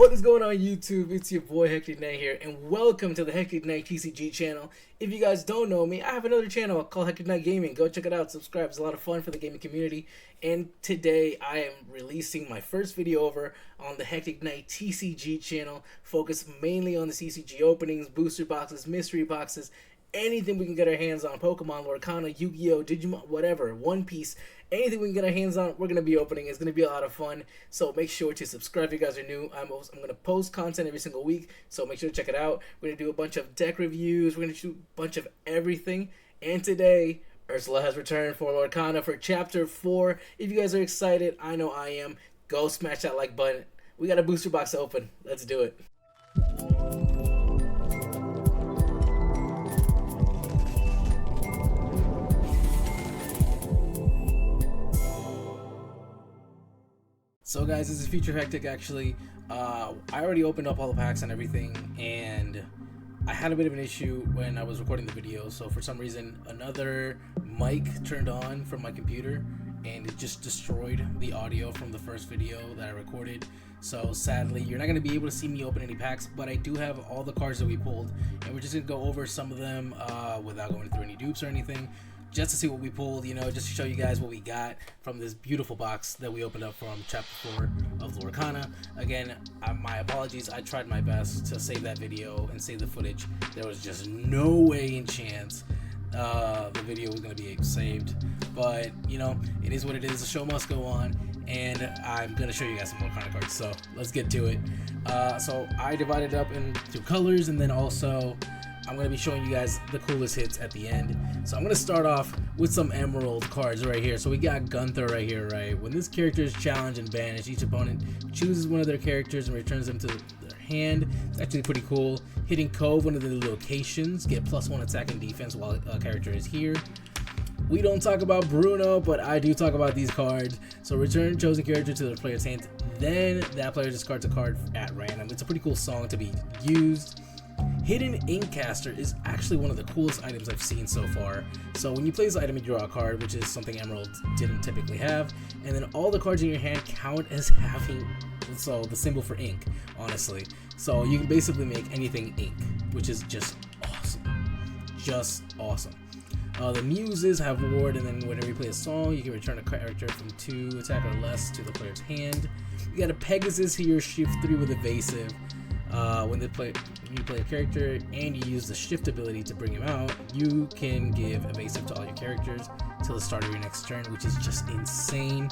What is going on YouTube? It's your boy Hectic Knight here, and welcome to the Hectic Knight TCG channel. If you guys don't know me, I have another channel called Hectic Knight Gaming. Go check it out, subscribe. It's a lot of fun for the gaming community. And today I am releasing my first video over on the Hectic Knight TCG channel, focused mainly on the CCG openings, booster boxes, mystery boxes, anything we can get our hands on. Pokemon, LORCANA, Yu-Gi-Oh, Digimon, whatever, One Piece, anything we can get our hands on, we're going to be opening. It's going to be a lot of fun, so make sure to subscribe if you guys are new. I'm going to post content every single week, so make sure to check it out. We're going to do a bunch of deck reviews, we're going to do a bunch of everything, and today, Ursula has returned for LORCANA for Chapter 4. If you guys are excited, I know I am. Go smash that like button. We got a booster box open. Let's do it. So guys, this is Future Hectic actually. I already opened up all the packs and everything, and I had a bit of an issue when I was recording the video. So for some reason, another mic turned on from my computer, and it just destroyed the audio from the first video that I recorded. So sadly, you're not going to be able to see me open any packs, but I do have all the cards that we pulled, and we're just going to go over some of them without going through any dupes or anything, just to see what we pulled, you know, just to show you guys what we got from this beautiful box that we opened up from Chapter 4 of LORCANA. Again, my apologies. I tried my best to save that video and save the footage. There was just no way in chance the video was going to be saved, but you know, it is what it is. The show must go on, and I'm going to show you guys some LORCANA cards, so let's get to it. So I divided up into colors, and then also I'm going to be showing you guys the coolest hits at the end. So I'm going to start off with some emerald cards right here. So we got Gunther right here, right? When this character is challenged and banished, each opponent chooses one of their characters and returns them to their hand. It's actually pretty cool. Hitting Cove, one of the locations, get +1 attack and defense while a character is here. We don't talk about Bruno, but I do talk about these cards. So return chosen character to the player's hand, then that player discards a card at random. It's a pretty cool song to be used. Hidden Inkcaster is actually one of the coolest items I've seen so far. So when you play this item, you draw a card, which is something Emerald didn't typically have, and then all the cards in your hand count as having the symbol for ink, honestly. So you can basically make anything ink, which is just awesome. Just awesome. The Muses have ward, and then whenever you play a song, you can return a character from 2 attack or less to the player's hand. You got a Pegasus here, shift 3 with evasive. When you play a character and you use the shift ability to bring him out, you can give evasive to all your characters till the start of your next turn, which is just insane.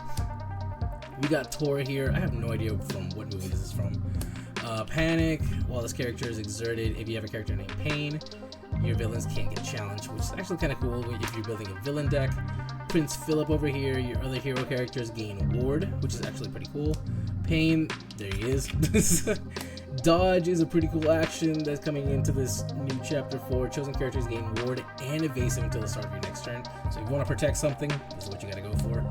We got Tora here. I have no idea from what movie this is from. Panic. While this character is exerted, if you have a character named Pain, your villains can't get challenged, which is actually kind of cool if you're building a villain deck. Prince Philip over here. Your other hero characters gain ward, which is actually pretty cool. Pain, there he is. Dodge is a pretty cool action that's coming into this new Chapter 4. Chosen characters gain ward and evasive until the start of your next turn. So if you want to protect something, this is what you gotta go for.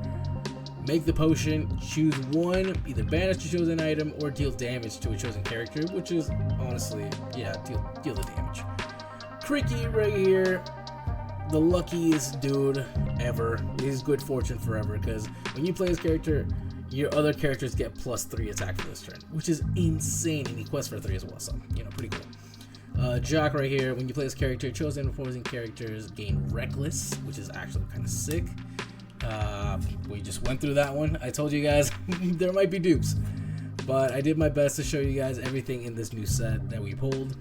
Make the potion. Choose one, either banish the chosen item or deal damage to a chosen character, which is honestly, yeah, deal the damage. Cricky right here, the luckiest dude ever. He's good fortune forever, because when you play his character, your other characters get +3 attack for this turn, which is insane, and he quests for 3 as well, so, you know, pretty cool. Jock right here, when you play this character, chosen opposing characters gain Reckless, which is actually kind of sick. We just went through that one. I told you guys there might be dupes, but I did my best to show you guys everything in this new set that we pulled,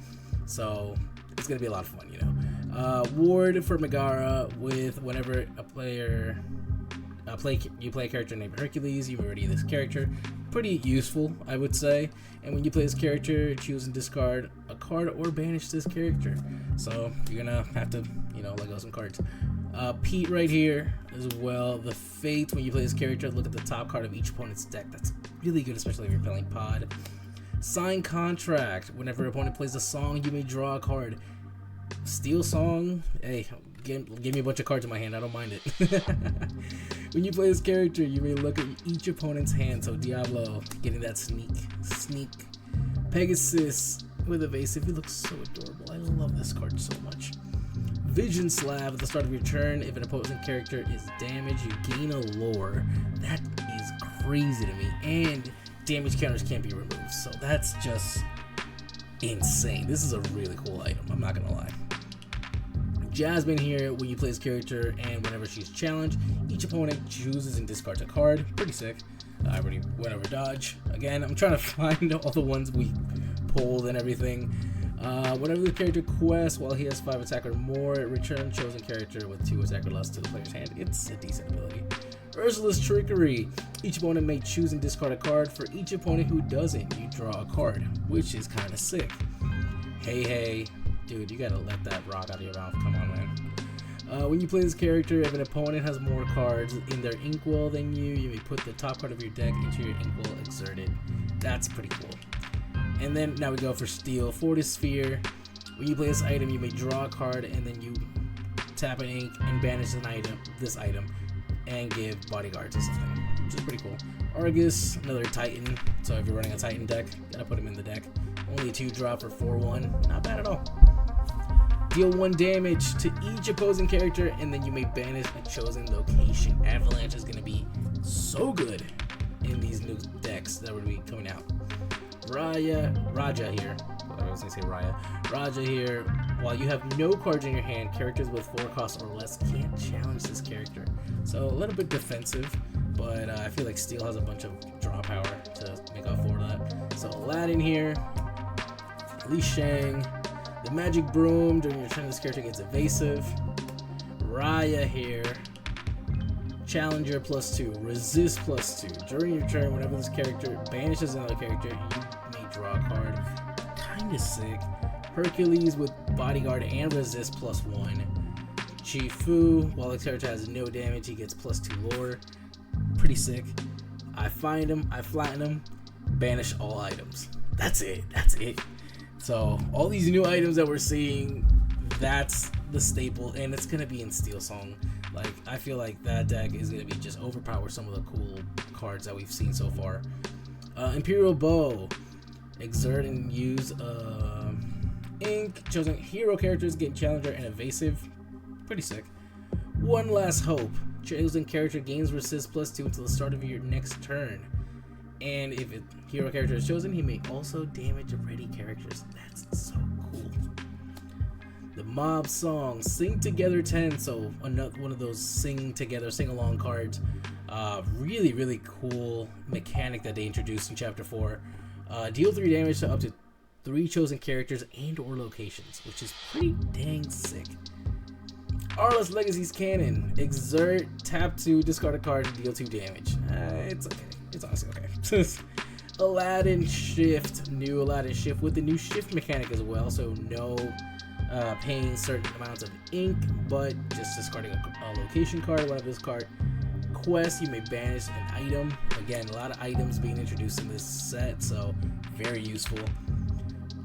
so it's going to be a lot of fun, you know. Ward for Megara, with whenever a player... you play a character named Hercules, you already this character. Pretty useful, I would say. And when you play this character, choose and discard a card or banish this character. So you're gonna have to, you know, let go some cards. Pete right here as well. The Fate, when you play this character, look at the top card of each opponent's deck. That's really good, especially if you're playing Pod. Sign Contract, whenever an opponent plays a song, you may draw a card. Steal Song, hey, give me a bunch of cards in my hand, I don't mind it. When you play this character, you may look at each opponent's hand. So Diablo, getting that sneak. Pegasus with evasive, he looks so adorable. I love this card so much. Vision Slab, at the start of your turn, if an opposing character is damaged, you gain a lore. That is crazy to me. And damage counters can't be removed. moves. So that's just insane. This is a really cool item, I'm not gonna lie. Jasmine here, when you play this character and whenever she's challenged, each opponent chooses and discards a card. Pretty sick. I already went over dodge. Again, I'm trying to find all the ones we pulled and everything. Whenever the character quests while he has 5 attack or more, return chosen character with 2 attack or less to the player's hand. It's a decent ability. Ursula's Trickery. Each opponent may choose and discard a card. For each opponent who doesn't, you draw a card, which is kind of sick. Hey, dude, you gotta let that rock out of your mouth. Come on, man. When you play this character, if an opponent has more cards in their inkwell than you may put the top card of your deck into your inkwell exerted. That's pretty cool. And then now we go for Steel Fortisphere. When you play this item, you may draw a card and then you tap an ink and banish this item, and give bodyguard to something, which is pretty cool. Argus, another Titan. So if you're running a Titan deck, gotta put him in the deck. Only 2 drop for 4/1. Not bad at all. Deal 1 damage to each opposing character, and then you may banish a chosen location. Avalanche is gonna be so good in these new decks that will be coming out. Raja here. I was gonna say Raya. Raja here. While you have no cards in your hand, characters with 4 costs or less can't challenge this character. So a little bit defensive, but I feel like Steel has a bunch of draw power to make up for that. So Aladdin here. Li Shang. The Magic Broom. During your turn, this character gets evasive. Raya here. Challenger +2. Resist +2. During your turn, whenever this character banishes another character, you may draw a card. Kinda sick. Hercules with bodyguard and resist +1. Chifu, while the character has no damage, he gets +2 lore. Pretty sick. I find him, I flatten him, banish all items. That's it. So all these new items that we're seeing, that's the staple, and it's gonna be in Steel Song. Like, I feel like that deck is gonna be just overpower some of the cool cards that we've seen so far. Imperial Bow. Exert and use ink. Chosen hero characters get challenger and evasive. Pretty sick. One Last Hope. Chosen character gains resist +2 until the start of your next turn. And if a hero character is chosen, he may also damage ready characters. That's so cool. The Mob Song. Sing Together 10. So another one of those sing together, sing along cards. Really cool mechanic that they introduced in Chapter 4. Deal 3 damage to up to 3 chosen characters and or locations, which is pretty dang sick. Arla's Legacy's Canon. Exert, tap 2, discard a card, and deal 2 damage. It's okay. It's honestly okay. Aladdin Shift. New Aladdin Shift with the new shift mechanic as well. So no paying certain amounts of ink, but just discarding a location card. One of this card quest, you may banish an item. Again, a lot of items being introduced in this set, so very useful.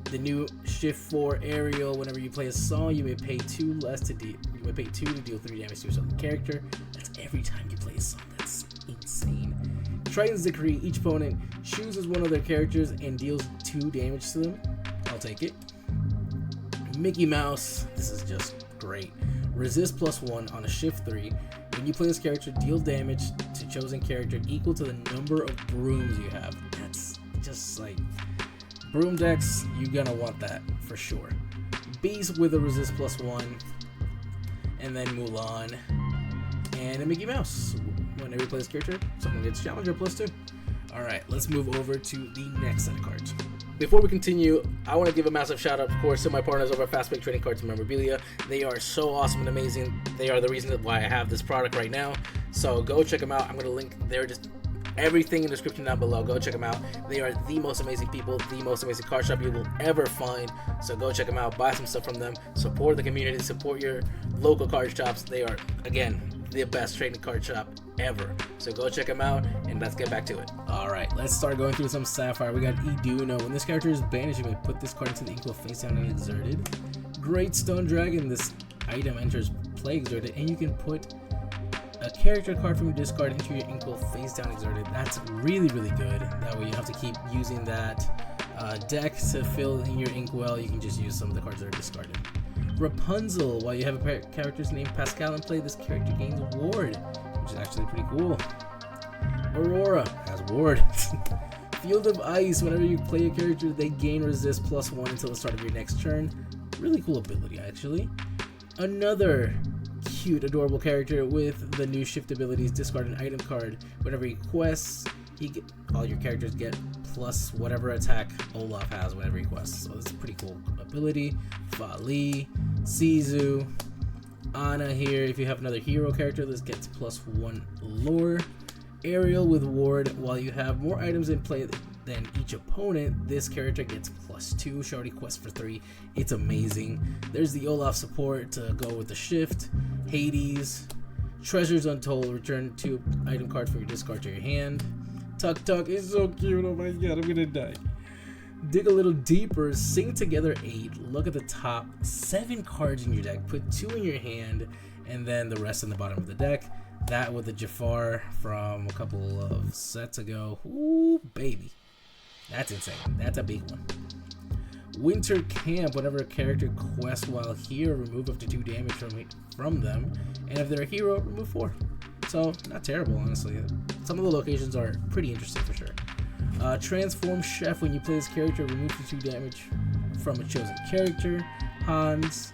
The new Shift 4 Aerial. Whenever you play a song, you may pay 2 less to deal. You may pay 2 to deal 3 damage to your character. That's every time you play a song. That's insane. Triton's Decree. Each opponent chooses one of their characters and deals 2 damage to them. I'll take it. Mickey Mouse. This is just great. Resist +1 on a Shift 3. When you play this character, deal damage to chosen character equal to the number of brooms you have. That's just like broom decks. You're gonna want that for sure. Beast with a resist +1, and then Mulan and a Mickey Mouse. Whenever you play this character, someone gets challenger +2. All right, let's move over to the next set of cards. Before we continue, I want to give a massive shout out, of course, to my partners over at Fast Break Trading Cards and Memorabilia. They are so awesome and amazing. They are the reason why I have this product right now. So go check them out. I'm going to link just everything in the description down below. Go check them out. They are the most amazing people, the most amazing card shop you will ever find. So go check them out. Buy some stuff from them. Support the community. Support your local card shops. They are, again, the best trading card shop ever. So go check them out, and let's get back to it. Alright, let's start going through some Sapphire. We got Iduna. When this character is banished, you may put this card into the equal face down and exerted. Great Stone Dragon. This item enters play exerted, and you can put a character card from your discard into your equal face down exerted. That's really good. That way you have to keep using that deck to fill in your inkwell. You can just use some of the cards that are discarded. Rapunzel. While you have a character's name Pascal in play, this character gains a ward, which is actually pretty cool. Aurora has ward. Field of Ice. Whenever you play a character, they gain resist +1 until the start of your next turn. Really cool ability, actually. Another cute, adorable character with the new shift abilities. Discard an item card. Whenever he quests, all your characters get plus whatever attack Olaf has whenever he quests. So that's a pretty cool ability. Fali, Sizu, Ana here. If you have another hero character, this gets +1 lore. Ariel with ward. While you have more items in play than each opponent, this character gets +2. She already quests for 3. It's amazing. There's the Olaf support to go with the shift. Hades, Treasures Untold. Return 2 item cards from your discard to your hand. Tuk Tuk is so cute. Oh my god, I'm gonna die. Dig a little deeper. Sing Together 8. Look at the top 7 cards in your deck. Put 2 in your hand, and then the rest in the bottom of the deck. That with the Jafar from a couple of sets ago. Ooh, baby. That's insane. That's a big one. Winter Camp. Whenever a character quests while here, remove up to 2 damage from them. And if they're a hero, remove 4. So, not terrible, honestly. Some of the locations are pretty interesting for sure. Transform Chef. When you play this character, remove the 2 damage from a chosen character. Hans.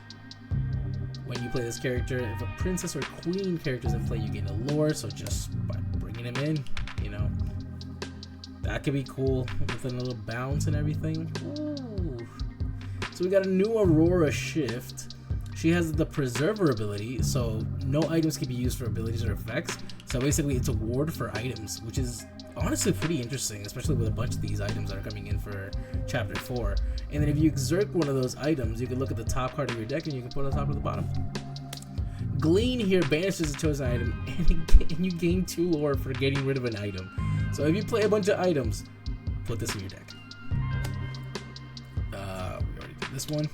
When you play this character, if a princess or queen character is in play, you gain a lore. So just by bringing him in, you know, that could be cool with a little bounce and everything. Ooh. So we got a new Aurora shift. She has the Preserver ability, so no items can be used for abilities or effects. So basically it's a ward for items, which is honestly pretty interesting, especially with a bunch of these items that are coming in for Chapter 4. And then if you exert one of those items, you can look at the top card of your deck and you can put it on top or the bottom. Glean here banishes a chosen item, and you gain 2 lore for getting rid of an item. So if you play a bunch of items, put this in your deck. We already did this one.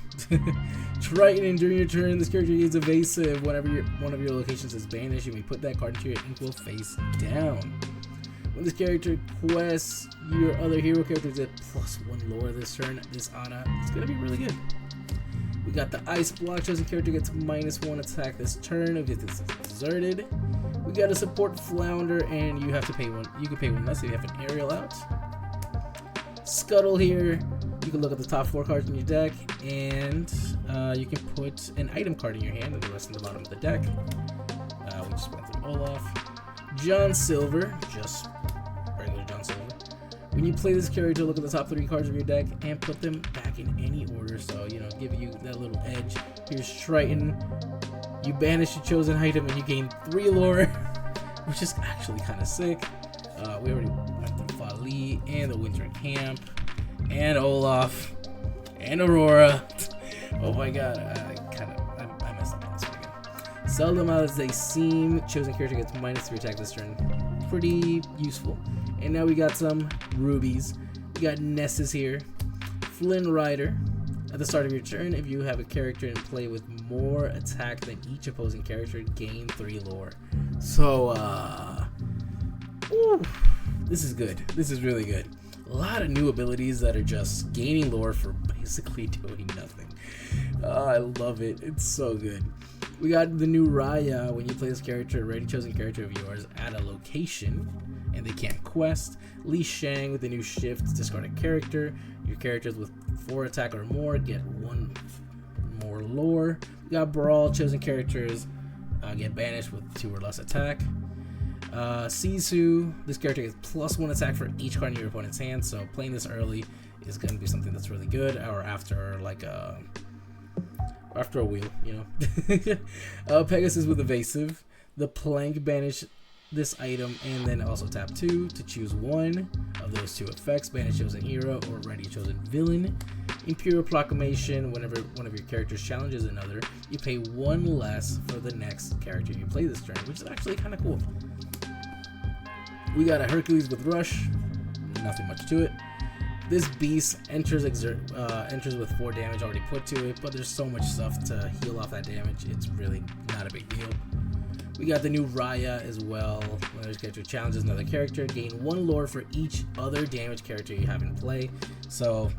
Triton, and during your turn, this character is evasive. Whenever one of your locations is banished, you may put that card into your ink face down. When this character quests, your other hero characters get +1 lore this turn. This Ana is gonna be really good. We got the Ice Block. Chosen character gets -1 attack this turn if it's exerted. We got a support Flounder, and you have to pay 1. You can pay 1 less if you have an Ariel out. Scuttle here. You can look at the top 4 cards in your deck, and you can put an item card in your hand and the rest in the bottom of the deck. We just went through Olaf. John Silver, just regular John Silver. When you play this character, look at the top 3 cards of your deck and put them back in any order, so, you know, give you that little edge. Here's Triton. You banish a chosen item and you gain 3 lore, which is actually kind of sick. We already went through Fali and the Winter Camp and Olaf and Aurora. Oh my god, I messed up on this one again. Seldom as they seem, chosen character gets -3 attack this turn. Pretty useful. And now we got some rubies. We got Nessus here. Flynn Rider. At the start of your turn, if you have a character in play with more attack than each opposing character, gain 3 lore. So, this is good. This is really good. A lot of new abilities that are just gaining lore for basically doing nothing. I love it. It's so good. We got the new Raya. When you play this character, a already chosen character of yours at a location, and they can't quest. Li Shang with the new shift, discard a character. Your characters with 4 attack or more get 1 more lore. We got Brawl. Chosen characters get banished with 2 or less attack. Sisu, this character gets +1 attack for each card in your opponent's hand, so playing this early is going to be something that's really good, or after like after a wheel, you know. Pegasus with evasive. The Plank, banish this item and then also tap 2 to choose one of those 2 effects. Banish chosen hero or already chosen villain. Imperial Proclamation, whenever one of your characters challenges another, you pay 1 less for the next character you play this turn, which is actually kind of cool. We got a Hercules with Rush, nothing much to it. This beast enters with 4 damage already put to it, but there's so much stuff to heal off that damage, it's really not a big deal. We got the new Raya as well. When this character challenges another character, gain 1 lore for each other damage character you have in play. So,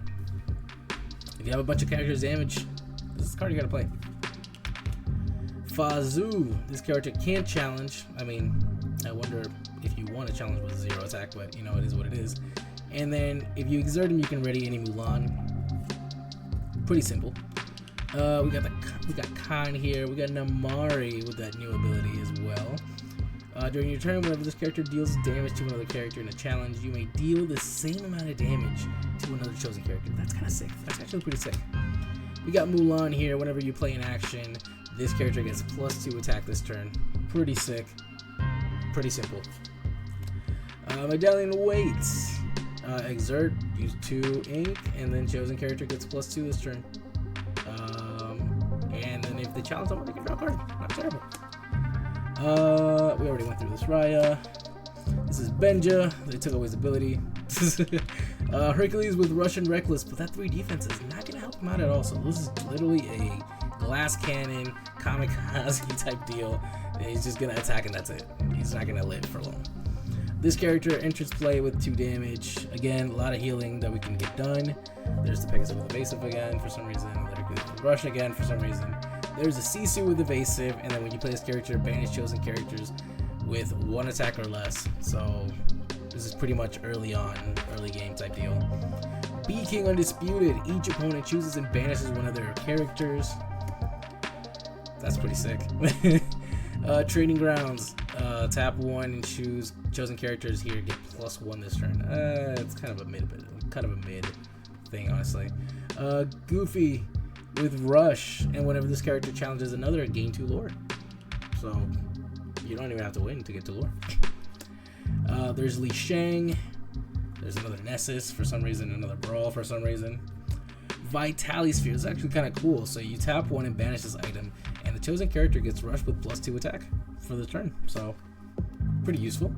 if you have a bunch of characters damage, this is the card you gotta play. Fazu, this character can't challenge. I mean, I wonder if you want to challenge with 0 attack, but you know, it is what it is. And then if you exert him, you can ready any Mulan. Pretty simple. We got Khan here. We got Namari with that new ability as well. During your turn, whenever this character deals damage to another character in a challenge, you may deal the same amount of damage to another chosen character. That's kind of sick. That's actually pretty sick. We got Mulan here. Whenever you play in action, this character gets +2 attack this turn. Pretty sick. Pretty simple. Medallion Weights. Exert, use 2 ink, and then chosen character gets +2 this turn. And then if they challenge someone, they can draw a card. Not terrible. We already went through this. Raya. This is Benja. They took away his ability. Hercules with Russian Reckless, but that 3 defense is not going to help him out at all. So this is literally a glass cannon, kamikaze type deal. He's just going to attack and that's it. He's not going to live for long. This character enters play with 2 damage. Again, a lot of healing that we can get done. There's the Pegasus with Evasive again for some reason. Hercules with Rush again for some reason. There's a Sisu with Evasive, and then when you play this character, banish chosen characters with 1 attack or less. So this is pretty much early game type deal. B King Undisputed. Each opponent chooses and banishes one of their characters. That's pretty sick. Trading Grounds. Tap 1 and choose chosen characters here. Get +1 this turn. It's kind of a mid thing, honestly. Goofy with Rush, and whenever this character challenges another, gain 2 lore. So you don't even have to win to get to lore. There's Li Shang. There's another Nessus for some reason, another Brawl for some reason. Vitality Sphere is actually kind of cool. So you tap 1 and banish this item, and the chosen character gets rushed with +2 attack for the turn. So pretty useful.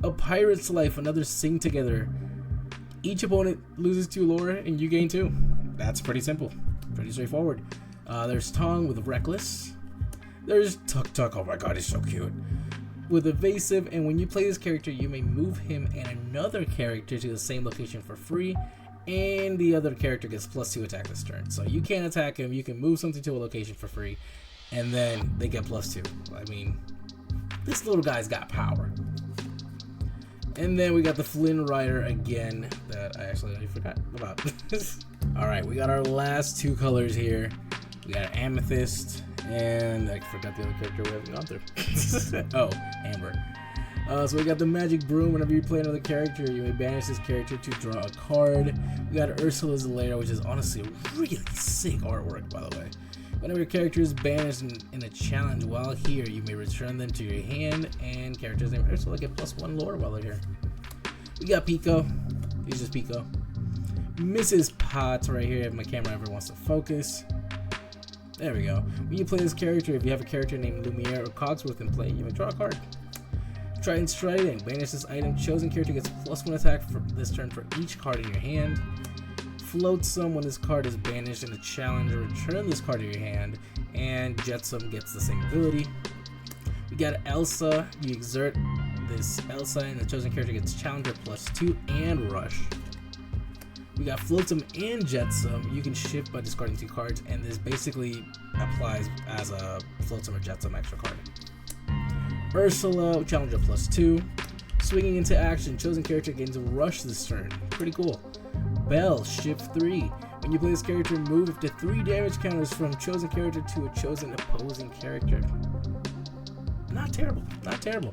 A Pirate's Life, another Sing Together. Each opponent loses 2 lore and you gain 2. That's pretty simple. Pretty straightforward. There's Tong with Reckless. There's Tuk Tuk. Oh my god, he's so cute. With Evasive, and when you play this character, you may move him and another character to the same location for free, and the other character gets +2 attack this turn. So you can't attack him, you can move something to a location for free, and then they get +2. I mean, this little guy's got power. And then we got the Flynn Rider again that I actually already forgot about. Alright, we got our last 2 colors here. We got Amethyst, and I forgot the other character we haven't gone through. Oh, Amber. So we got the Magic Broom. Whenever you play another character, you may banish this character to draw a card. We got Ursula's Lair, which is honestly really sick artwork, by the way. Whenever your character is banished in a challenge while here, you may return them to your hand, and characters named Ursula get +1 lore while they're here. We got Pico. He's just Pico. Mrs. Potts right here, if my camera ever wants to focus. There we go. When you play this character, if you have a character named Lumiere or Cogsworth in play, you may draw a card. Trident Striding. Banish this item. Chosen character gets +1 attack for this turn for each card in your hand. Flotsam. When this card is banished in a challenge, return this card to your hand, and Jetsam gets the same ability. We got Elsa. You exert this Elsa, and the chosen character gets Challenger +2 and Rush. We got Flotsam and Jetsam. You can shift by discarding 2 cards, and this basically applies as a Flotsam or Jetsam extra card. Ursula, Challenger +2. Swinging into action, chosen character gains a Rush this turn. Pretty cool. Bell, Shift 3. When you play this character, move up to 3 damage counters from chosen character to a chosen opposing character. Not terrible, not terrible.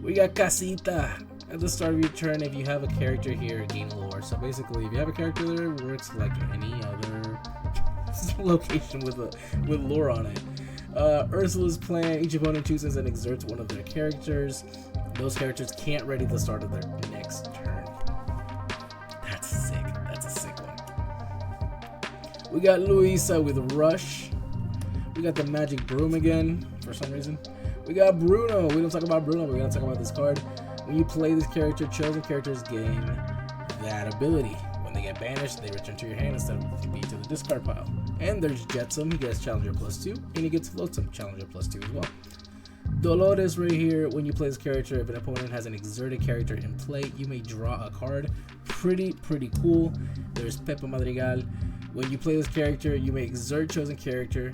We got Casita. At the start of your turn, if you have a character here, gain lore. So basically, if you have a character there, it works like any other location with lore on it. Ursula's plan, each opponent chooses and exerts one of their characters. Those characters can't ready the start of their next turn. That's sick. That's a sick one. We got Luisa with Rush. We got the Magic Broom again, for some reason. We got Bruno. We don't talk about Bruno, we're going to talk about this card. When you play this character, chosen characters gain that ability. When they get banished, they return to your hand instead of being to the discard pile. And there's Jetsam. He gets Challenger +2, and he gets Flotsam, Challenger +2 as well. Dolores right here. When you play this character, if an opponent has an exerted character in play, you may draw a card. Pretty cool. There's Pepe Madrigal. When you play this character, you may exert chosen character.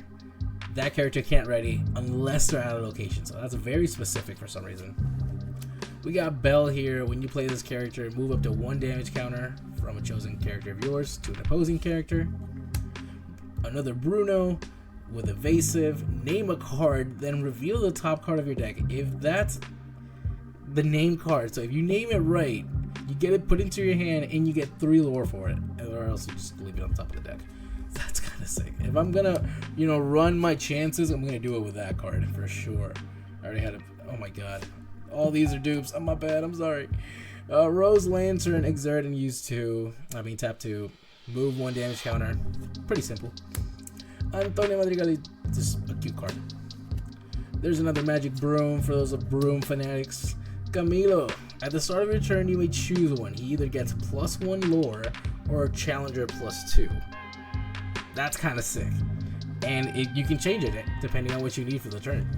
That character can't ready unless they're out of location. So that's very specific for some reason. We got Belle here. When you play this character, move up to 1 damage counter from a chosen character of yours to an opposing character. Another Bruno with evasive. Name a card, then reveal the top card of your deck. If that's the name card, so if you name it right, you get it put into your hand and you get 3 lore for it, or else you just leave it on top of the deck. That's kind of sick. If I'm gonna, run my chances, I'm gonna do it with that card for sure. I already had it. Oh my god. All these are dupes. My bad. I'm sorry. Rose Lantern, exert and tap 2. Move 1 damage counter. Pretty simple. Antonio Madrigal, just a cute card. There's another Magic Broom for those of Broom fanatics. Camilo, at the start of your turn, you may choose one. He either gets +1 lore or Challenger +2. That's kind of sick. And you can change it depending on what you need for the turn.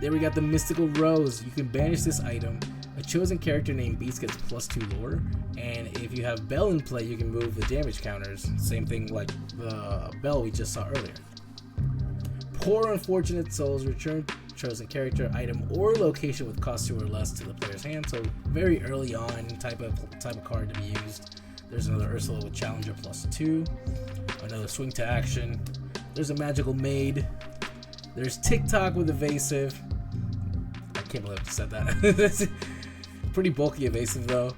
There we got the Mystical Rose. You can banish this item. A chosen character named Beast gets +2 lore. And if you have Belle in play, you can move the damage counters. Same thing like the Belle we just saw earlier. Poor Unfortunate Souls. Return chosen character, item, or location with cost 2 or less to the player's hand. So very early on type of card to be used. There's another Ursula with Challenger +2. Another Swing to Action. There's a Magical Maid. There's TikTok with evasive. I can't believe I just said that. Pretty bulky evasive though.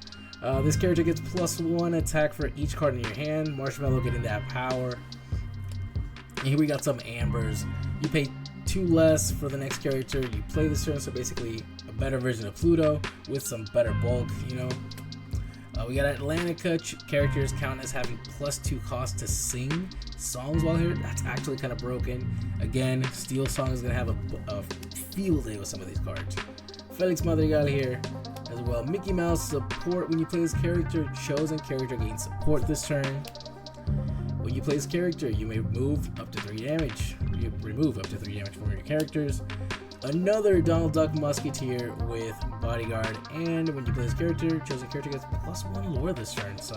This character gets +1 attack for each card in your hand. Marshmallow getting that power. And here we got some Ambers. You pay 2 less for the next character you play this turn, so basically a better version of Pluto with some better bulk, We got Atlantica. Characters count as having +2 cost to sing songs while here. That's actually kind of broken. Again, Steel Song is going to have a field day with some of these cards. Felix Madrigal here as well. Mickey Mouse support. When you play this character, chosen character gains support this turn. When you play this character, you may move up to 3 damage. You remove up to 3 damage from your characters. Another Donald Duck Musketeer with Bodyguard, and when you play this character, chosen character gets +1 lore this turn, so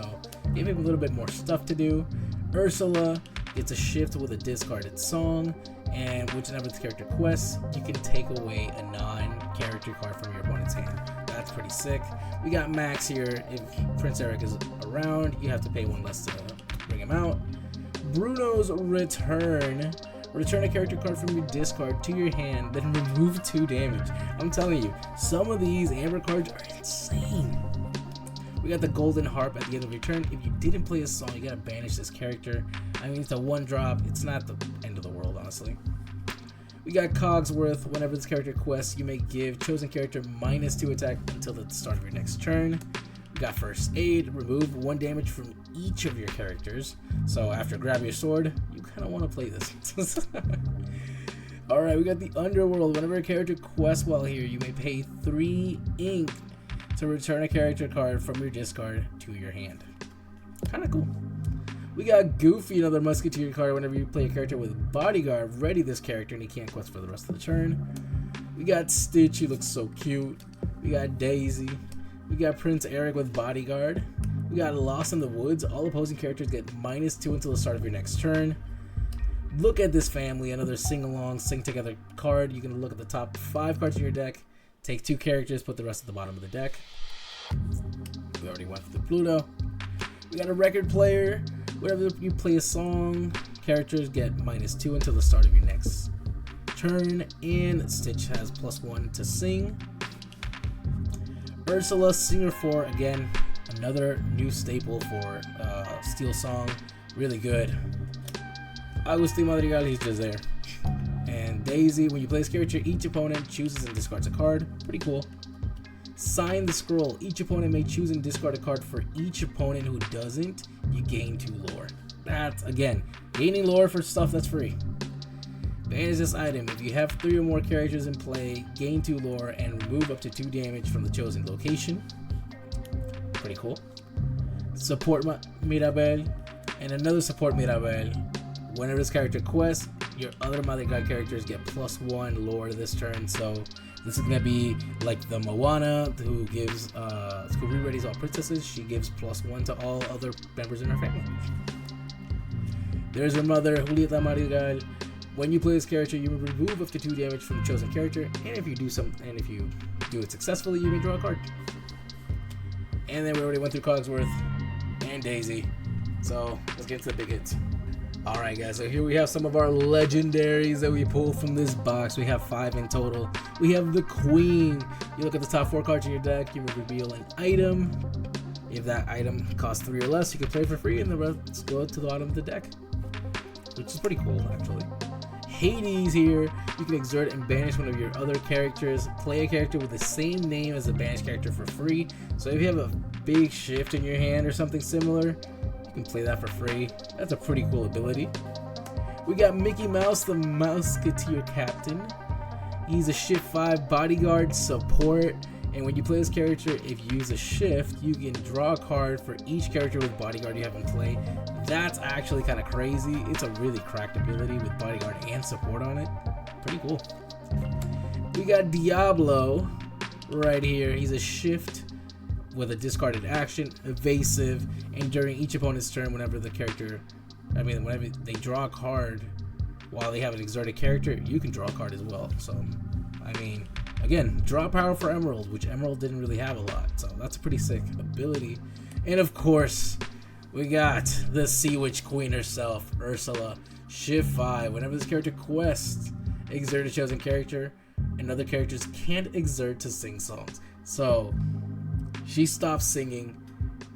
give him a little bit more stuff to do. Ursula gets a shift with a discarded song, and whichever the character quests, you can take away a non-character card from your opponent's hand. That's pretty sick. We got Max here. If Prince Eric is around, you have to pay 1 less to bring him out. Bruno's Return. Return a character card from your discard to your hand, then remove 2 damage. I'm telling you, some of these Amber cards are insane. We got the Golden Harp at the end of your turn. If you didn't play a song, you gotta banish this character. It's a 1-drop. It's not the end of the world, honestly. We got Cogsworth. Whenever this character quests, you may give chosen character -2 attack until the start of your next turn. We got First Aid. Remove 1 damage from each of your characters. So after Grab Your Sword, you kind of want to play this. Alright, we got the Underworld. Whenever a character quests while here, you may pay 3 ink to return a character card from your discard to your hand. Kind of cool. We got Goofy, another Musketeer card. Whenever you play a character with Bodyguard, ready this character and he can't quest for the rest of the turn. We got Stitch, he looks so cute. We got Daisy. We got Prince Eric with Bodyguard. We got Lost in the Woods. All opposing characters get -2 until the start of your next turn. Look at this family. Another sing-along, sing-together card. You can look at the top 5 cards in your deck. Take 2 characters, put the rest at the bottom of the deck. We already went through Pluto. We got a record player. Whenever you play a song, characters get -2 until the start of your next turn. And Stitch has +1 to sing. Ursula, Singer 4, again, another new staple for Steel Song. Really good. Agustin Madrigal, he's just there. And Daisy, when you play this character, each opponent chooses and discards a card. Pretty cool. Sign the Scroll. Each opponent may choose and discard a card. For each opponent who doesn't, you gain 2 lore. That's, again, gaining lore for stuff that's free. Banish this item. If you have 3 or more characters in play, gain 2 lore and remove up to 2 damage from the chosen location. Pretty cool. Support Mirabel. And another support Mirabel. Whenever this character quests, your other Madrigal characters get +1 lore this turn. So this is going to be like the Moana, who gives, who re-readies all princesses. She gives +1 to all other members in her family. There's her mother, Julieta Madrigal. When you play this character, you remove up to 2 damage from the chosen character, and if you do it successfully, you can draw a card. And then we already went through Cogsworth and Daisy. So let's get to the big hits. Alright guys, so here we have some of our legendaries that we pulled from this box. We have 5 in total. We have the Queen. You look at the top 4 cards in your deck, you will reveal an item. If that item costs 3 or less, you can play for free and the rest go to the bottom of the deck. Which is pretty cool actually. Hades here, you can exert and banish one of your other characters. Play a character with the same name as the banished character for free. So if you have a big shift in your hand or something similar, you can play that for free. That's a pretty cool ability. We got Mickey Mouse, the Mouseketeer Captain. He's a shift 5 bodyguard support, and when you play this character, if you use a shift, you can draw a card for each character with bodyguard you have in play. That's actually kind of crazy. It's a really cracked ability with bodyguard and support on it. Pretty cool. We got Diablo right here. He's a shift with a discarded action, evasive, and during each opponent's turn, whenever they draw a card while they have an exerted character, you can draw a card as well. So, I mean, again, draw power for Emerald, which Emerald didn't really have a lot. So that's a pretty sick ability. And of course, we got the Sea Witch Queen herself, Ursula, shift 5. Whenever this character quests, exert a chosen character, and other characters can't exert to sing songs. So she stops singing,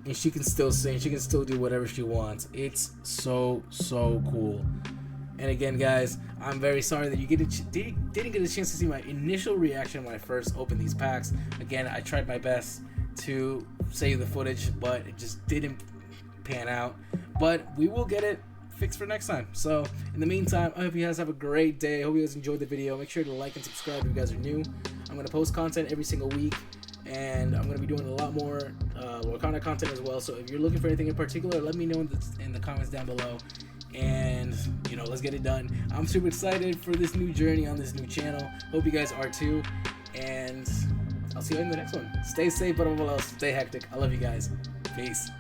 and she can still sing. She can still do whatever she wants. It's so cool. And again, guys, I'm very sorry that you didn't get a chance to see my initial reaction when I first opened these packs. Again, I tried my best to save the footage, but it just didn't pan out. But we will get it fixed for next time. So in the meantime, I hope you guys have a great day. I hope you guys enjoyed the video. Make sure to like and subscribe if you guys are new. I'm going to post content every single week, and I'm going to be doing a lot more LORCANA content as well. So if you're looking for anything in particular, let me know in the comments down below. And you know, let's get it done. I'm super excited for this new journey on this new channel. Hope you guys are too. And I'll see you in the next one. Stay safe, but above all else, stay hectic. I love you guys. Peace.